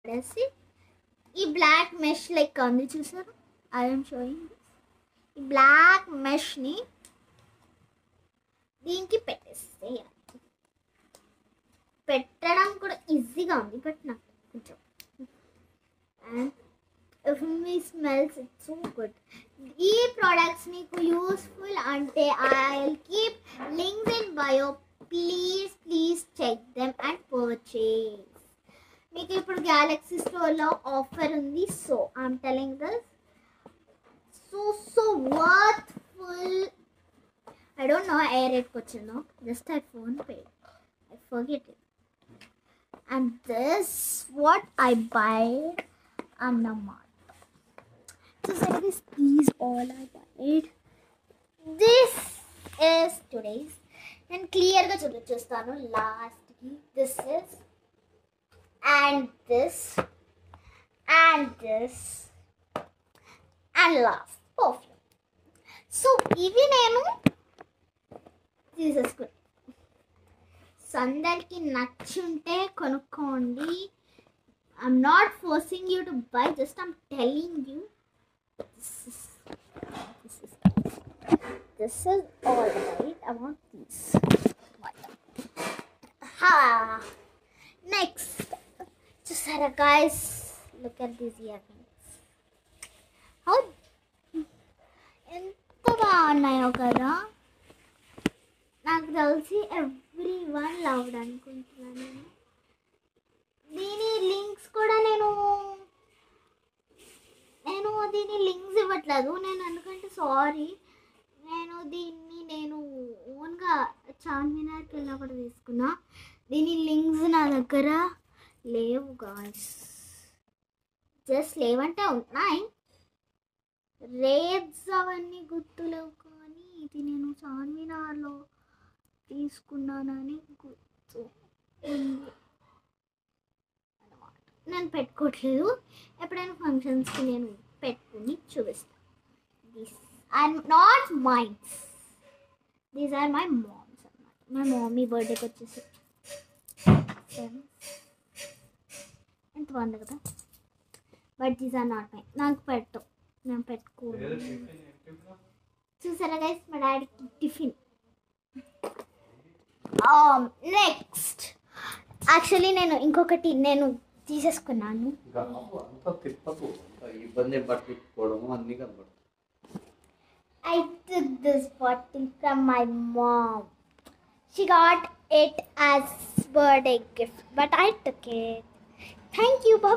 పడేసి ఈ black mesh లెక్క ఉంది చూసారు. ఐఎమ్ షోయింగ్ ఈ బ్లాక్ మెష్ని దీనికి పెట్టేసేయాలి. పెట్టడం కూడా ఈజీగా ఉంది, బట్ నాకు కొంచెం అండ్ మీ స్మెల్స్ ఇట్స్ సో గుడ్. ఈ ప్రోడక్ట్స్ మీకు యూస్ఫుల్ అంటే I keep links in bio, please check them and purchase. మీకు ఇప్పుడు గ్యాలక్సీ స్టోర్లో ఆఫర్ ఉంది, so I'm telling this so worthful. I don't know ఏ రేట్కి వచ్చిందో, just I phone paid, I forget it. And this what I buy అన్నమాట. So this is all I bought. This is today's. నేను క్లియర్గా చూపిస్తాను లాస్ట్కి. This is and this and this and last perfume. So ఇవి నేను తీసేసుకుని సందర్కి నచ్చుంటే కొనుక్కోండి. I'm not forcing you to buy, just I'm telling you this is all right. I want this. Next, చూసారా guys, look at these earrings. How ఎంత బాగున్నాయో కదా. నాకు తెలిసి ఎవ్రీ వన్ లవ్డ్ అనుకుంటున్నాను. దీని లింక్స్ కూడా నేను దీని లింక్స్ ఇవ్వట్లేదు నేను, ఎందుకంటే సారీ, నేను ఓన్గా చార్మినార్కి వెళ్ళినప్పుడు తీసుకున్నా. దీని లింక్స్ నా దగ్గర లేవు గాయ్స్, జస్ట్ లేవంటే ఉన్నాయి, రేట్స్ అవన్నీ గుర్తులేవు. కానీ ఇది నేను చార్మినార్లో తీసుకున్నానని గుర్తు ఉంది అన్నమాట. నేను పెట్టుకోవట్లేదు, ఎప్పుడైనా ఫంక్షన్స్కి నేను పెట్టుకుని చూపిస్తాను. This are not mines, these are my moms అన్నమాట. మా మమ్మీ బర్త్డేకి వచ్చేసి ఎంత బాగుంది కదా. But these are not my, నాకు పెట్టవు, నేను పెట్టుకోను. చూసారా గైస్, మా డాడీకి టిఫిన్. నెక్స్ట్ యాక్చువల్లీ నేను ఇంకొకటి నేను తీసేసుకున్నాను. I took this bottle from my mom. She got it as birthday gift, but I took it. Thank you, Baba.